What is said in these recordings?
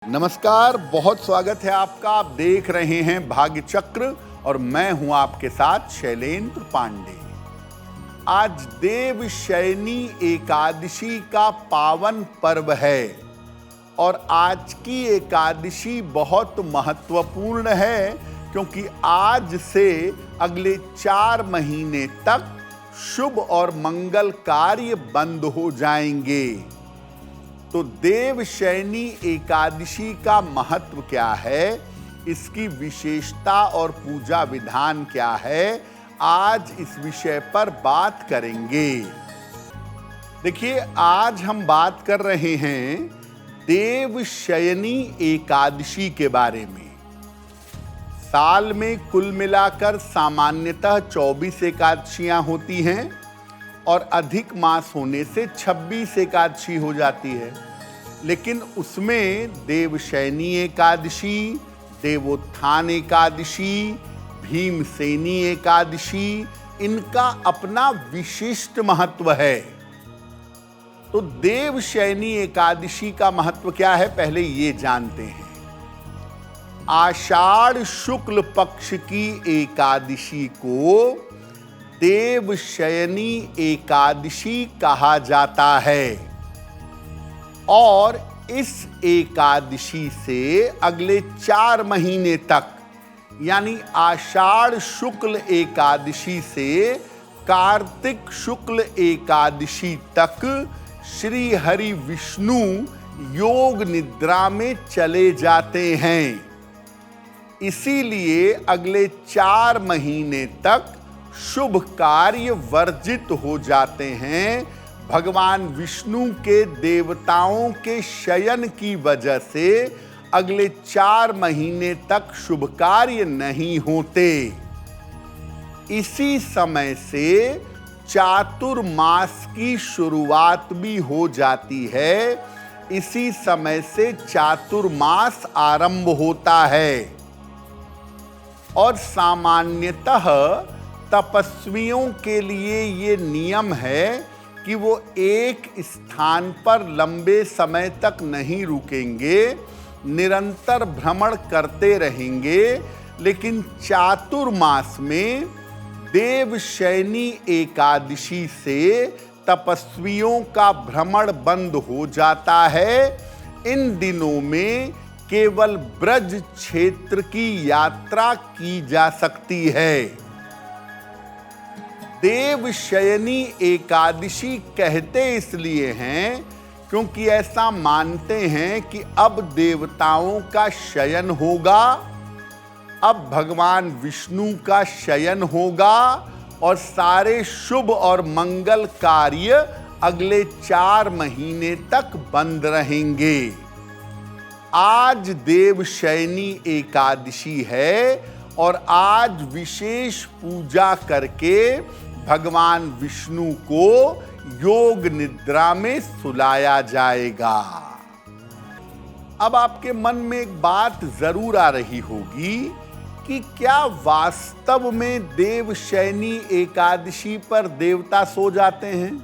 नमस्कार, बहुत स्वागत है आपका। आप देख रहे हैं भाग्य चक्र और मैं हूं आपके साथ शैलेंद्र पांडे। आज देवशयनी एकादशी का पावन पर्व है और आज की एकादशी बहुत महत्वपूर्ण है क्योंकि आज से अगले 4 महीने तक शुभ और मंगल कार्य बंद हो जाएंगे। तो देवशयनी एकादशी का महत्व क्या है, इसकी विशेषता और पूजा विधान क्या है, आज इस विषय पर बात करेंगे। देखिए, आज हम बात कर रहे हैं देवशयनी एकादशी के बारे में। साल में कुल मिलाकर सामान्यतः 24 एकादशियां होती हैं और अधिक मास होने से 26 एकादशी हो जाती है, लेकिन उसमें देवशयनी एकादशी, देवोत्थान एकादशी, भीमसेनी एकादशी, इनका अपना विशिष्ट महत्व है। तो देवशयनी एकादशी का महत्व क्या है, पहले ये जानते हैं। आषाढ़ शुक्ल पक्ष की एकादशी को देवशयनी एकादशी कहा जाता है और इस एकादशी से अगले 4 महीने तक, यानी आषाढ़ शुक्ल एकादशी से कार्तिक शुक्ल एकादशी तक श्री हरि विष्णु योग निद्रा में चले जाते हैं। इसीलिए अगले 4 महीने तक शुभ कार्य वर्जित हो जाते हैं। भगवान विष्णु के देवताओं के शयन की वजह से अगले 4 महीने तक शुभ कार्य नहीं होते। इसी समय से चातुर्मास की शुरुआत भी हो जाती है। इसी समय से चातुर्मास आरंभ होता है और सामान्यतः तपस्वियों के लिए ये नियम है कि वो एक स्थान पर लंबे समय तक नहीं रुकेंगे, निरंतर भ्रमण करते रहेंगे। लेकिन चातुर्मास में देवशयनी एकादशी से तपस्वियों का भ्रमण बंद हो जाता है। इन दिनों में केवल ब्रज क्षेत्र की यात्रा की जा सकती है। देवशयनी एकादशी कहते इसलिए हैं क्योंकि ऐसा मानते हैं कि अब देवताओं का शयन होगा, अब भगवान विष्णु का शयन होगा और सारे शुभ और मंगल कार्य अगले 4 महीने तक बंद रहेंगे। आज देवशयनी एकादशी है और आज विशेष पूजा करके भगवान विष्णु को योग निद्रा में सुलाया जाएगा। अब आपके मन में एक बात जरूर आ रही होगी कि क्या वास्तव में देवशयनी एकादशी पर देवता सो जाते हैं,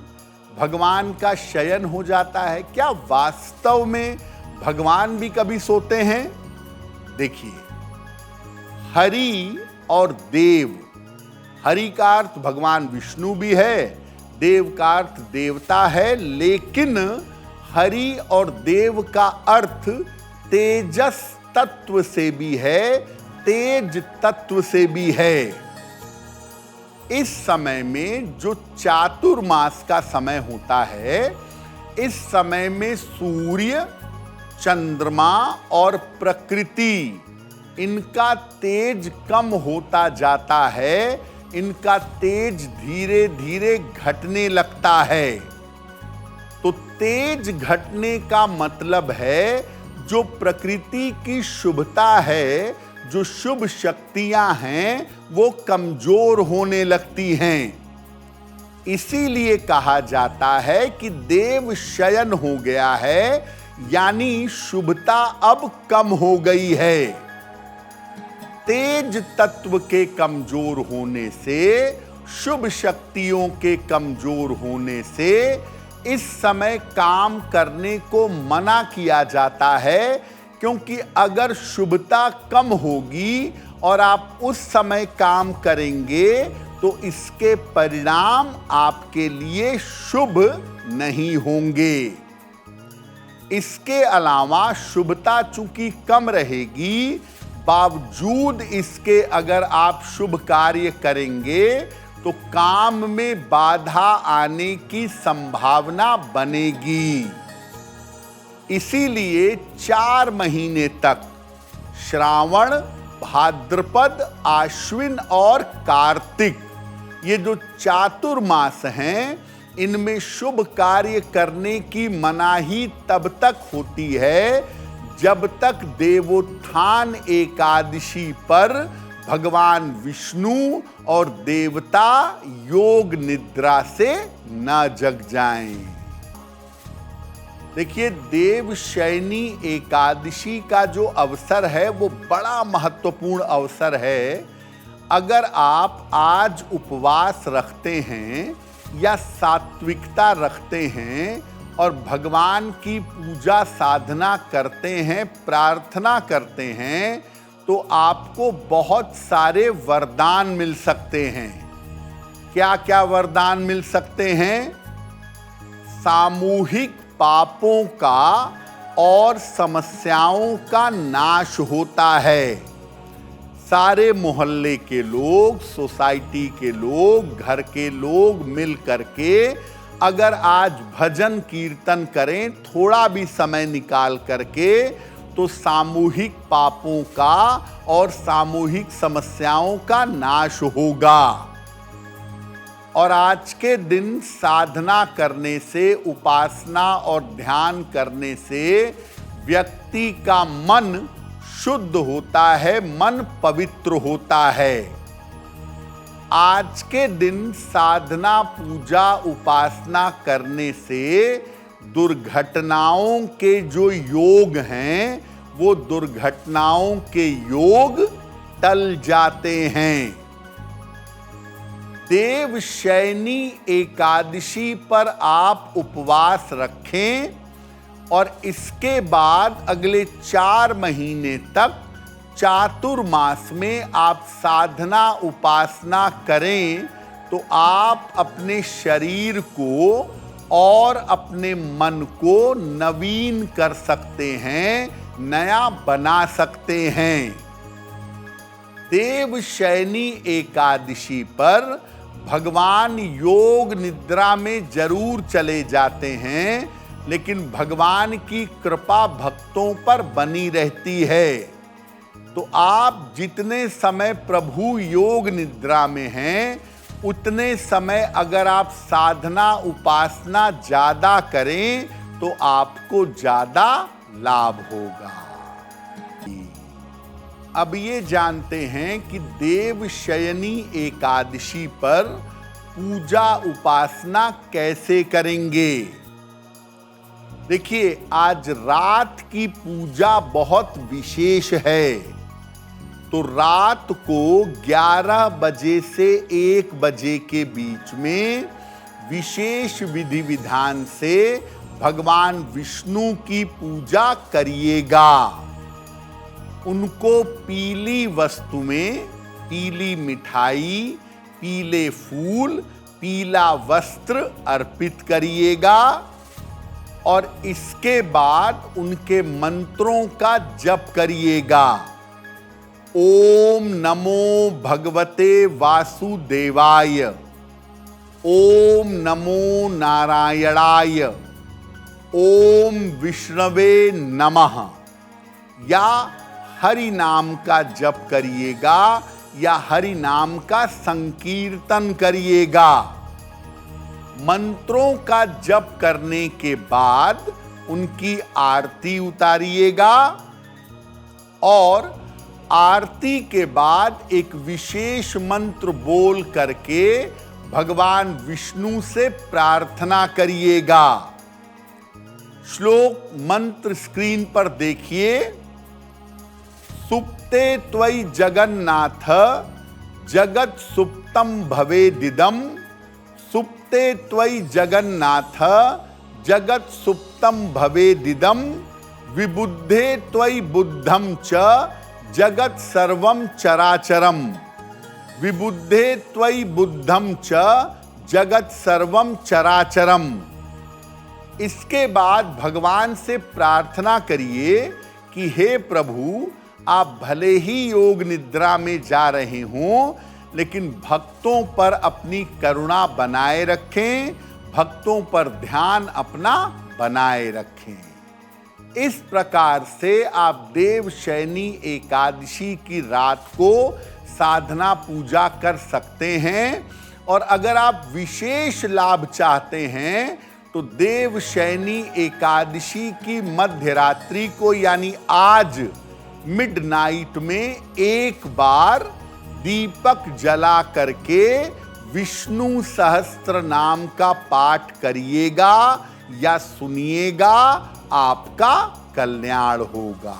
भगवान का शयन हो जाता है? क्या वास्तव में भगवान भी कभी सोते हैं? देखिए, हरि और देव, हरि का अर्थ भगवान विष्णु भी है, देव का अर्थ देवता है, लेकिन हरि और देव का अर्थ तेजस तत्व से भी है, तेज तत्व से भी है। इस समय में जो चातुर्मास का समय होता है, इस समय में सूर्य, चंद्रमा और प्रकृति, इनका तेज कम होता जाता है, इनका तेज धीरे धीरे घटने लगता है। तो तेज घटने का मतलब है जो प्रकृति की शुभता है, जो शुभ शक्तियां हैं, वो कमजोर होने लगती हैं। इसीलिए कहा जाता है कि देव शयन हो गया है, यानी शुभता अब कम हो गई है। तेज तत्व के कमजोर होने से, शुभ शक्तियों के कमजोर होने से इस समय काम करने को मना किया जाता है क्योंकि अगर शुभता कम होगी और आप उस समय काम करेंगे तो इसके परिणाम आपके लिए शुभ नहीं होंगे। इसके अलावा शुभता चूंकि कम रहेगी, बावजूद इसके अगर आप शुभ कार्य करेंगे तो काम में बाधा आने की संभावना बनेगी। इसीलिए 4 महीने तक श्रावण, भाद्रपद, आश्विन और कार्तिक, ये जो चातुर्मास हैं, इनमें शुभ कार्य करने की मनाही तब तक होती है जब तक देवोत्थान एकादशी पर भगवान विष्णु और देवता योग निद्रा से न जग जाएं। देखिए, देवशयनी एकादशी का जो अवसर है वो बड़ा महत्वपूर्ण अवसर है। अगर आप आज उपवास रखते हैं या सात्विकता रखते हैं और भगवान की पूजा साधना करते हैं, प्रार्थना करते हैं, तो आपको बहुत सारे वरदान मिल सकते हैं। क्या क्या वरदान मिल सकते हैं? सामूहिक पापों का और समस्याओं का नाश होता है। सारे मोहल्ले के लोग, सोसाइटी के लोग, घर के लोग मिल करके अगर आज भजन कीर्तन करें थोड़ा भी समय निकाल करके, तो सामूहिक पापों का और सामूहिक समस्याओं का नाश होगा। और आज के दिन साधना करने से, उपासना और ध्यान करने से व्यक्ति का मन शुद्ध होता है, मन पवित्र होता है। आज के दिन साधना, पूजा, उपासना करने से दुर्घटनाओं के जो योग हैं, वो दुर्घटनाओं के योग टल जाते हैं। देवशयनी एकादशी पर आप उपवास रखें और इसके बाद अगले 4 महीने तक चातुर्मास में आप साधना उपासना करें तो आप अपने शरीर को और अपने मन को नवीन कर सकते हैं, नया बना सकते हैं। देवशयनी एकादशी पर भगवान योग निद्रा में जरूर चले जाते हैं, लेकिन भगवान की कृपा भक्तों पर बनी रहती है। तो आप जितने समय प्रभु योग निद्रा में हैं, उतने समय अगर आप साधना उपासना ज्यादा करें तो आपको ज्यादा लाभ होगा। अब ये जानते हैं कि देवशयनी एकादशी पर पूजा उपासना कैसे करेंगे। देखिए, आज रात की पूजा बहुत विशेष है। तो रात को 11 बजे से 1 बजे के बीच में विशेष विधि विधान से भगवान विष्णु की पूजा करिएगा। उनको पीली वस्तु में पीली मिठाई, पीले फूल, पीला वस्त्र अर्पित करिएगा और इसके बाद उनके मंत्रों का जप करिएगा। ओम नमो भगवते वासुदेवाय, ओम नमो नारायणाय, ओम विष्णवे नमः, या हरि नाम का जप करिएगा या हरि नाम का संकीर्तन करिएगा। मंत्रों का जप करने के बाद उनकी आरती उतारिएगा और आरती के बाद एक विशेष मंत्र बोल करके भगवान विष्णु से प्रार्थना करिएगा। श्लोक मंत्र स्क्रीन पर देखिए। सुप्ते त्वयि जगन्नाथ जगत सुप्तम भवेदिदम, सुप्ते त्वयि जगन्नाथ जगत सुप्तम भवेदिदम, विबुद्धे त्वयि बुद्धम च जगत सर्वम चराचरम। विबुद्धे त्वयि बुद्धम च जगत सर्वम चराचरम। इसके बाद भगवान से प्रार्थना करिए कि हे प्रभु, आप भले ही योग निद्रा में जा रहे हों, लेकिन भक्तों पर अपनी करुणा बनाए रखें, भक्तों पर ध्यान अपना बनाए रखें। इस प्रकार से आप देवशयनी एकादशी की रात को साधना पूजा कर सकते हैं। और अगर आप विशेष लाभ चाहते हैं तो देवशयनी एकादशी की मध्य रात्रि को यानी आज मिडनाइट में एक बार दीपक जला करके विष्णु सहस्त्र नाम का पाठ करिएगा या सुनिएगा, आपका कल्याण होगा।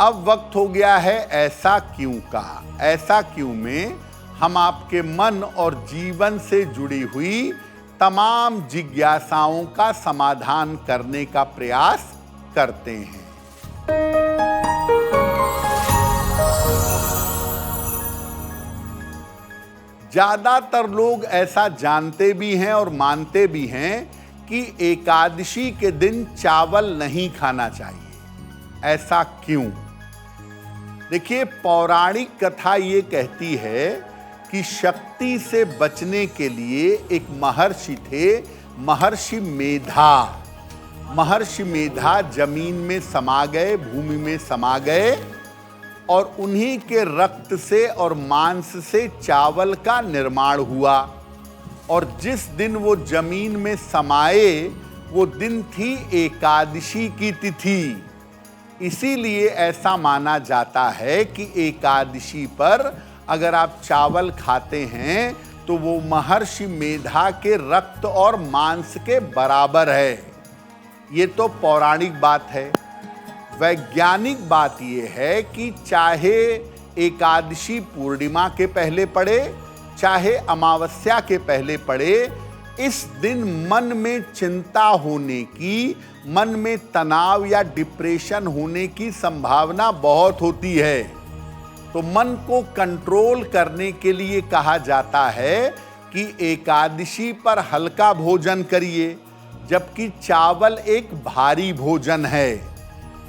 अब वक्त हो गया है ऐसा क्यों का। ऐसा क्यों में हम आपके मन और जीवन से जुड़ी हुई तमाम जिज्ञासाओं का समाधान करने का प्रयास करते हैं। ज्यादातर लोग ऐसा जानते भी हैं और मानते भी हैं कि एकादशी के दिन चावल नहीं खाना चाहिए। ऐसा क्यों? देखिए, पौराणिक कथा ये कहती है कि शक्ति से बचने के लिए एक महर्षि थे, महर्षि मेधा। महर्षि मेधा जमीन में समा गए, भूमि में समा गए और उन्हीं के रक्त से और मांस से चावल का निर्माण हुआ। और जिस दिन वो जमीन में समाये वो दिन थी एकादशी की तिथि। इसीलिए ऐसा माना जाता है कि एकादशी पर अगर आप चावल खाते हैं तो वो महर्षि मेधा के रक्त और मांस के बराबर है। ये तो पौराणिक बात है। वैज्ञानिक बात ये है कि चाहे एकादशी पूर्णिमा के पहले पड़े, चाहे अमावस्या के पहले पड़े, इस दिन मन में चिंता होने की, मन में तनाव या डिप्रेशन होने की संभावना बहुत होती है। तो मन को कंट्रोल करने के लिए कहा जाता है कि एकादशी पर हल्का भोजन करिए, जबकि चावल एक भारी भोजन है।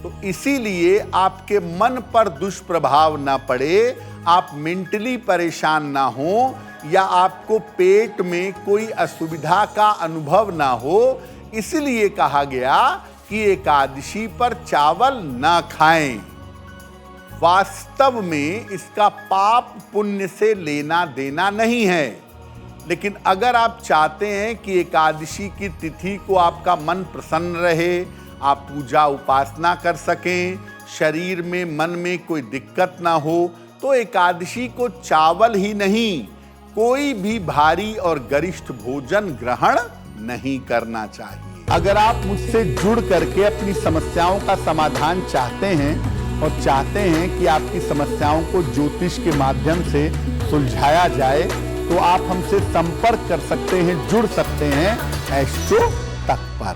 तो इसीलिए आपके मन पर दुष्प्रभाव ना पड़े, आप मेंटली परेशान ना हो या आपको पेट में कोई असुविधा का अनुभव ना हो, इसलिए कहा गया कि एकादशी पर चावल ना खाएं। वास्तव में इसका पाप पुण्य से लेना देना नहीं है, लेकिन अगर आप चाहते हैं कि एकादशी की तिथि को आपका मन प्रसन्न रहे, आप पूजा उपासना कर सकें, शरीर में मन में कोई दिक्कत ना हो, तो एकादशी को चावल ही नहीं, कोई भी भारी और गरिष्ठ भोजन ग्रहण नहीं करना चाहिए। अगर आप मुझसे जुड़ करके अपनी समस्याओं का समाधान चाहते हैं और चाहते हैं कि आपकी समस्याओं को ज्योतिष के माध्यम से सुलझाया जाए, तो आप हमसे संपर्क कर सकते हैं, जुड़ सकते हैं एस्ट्रो तक पर।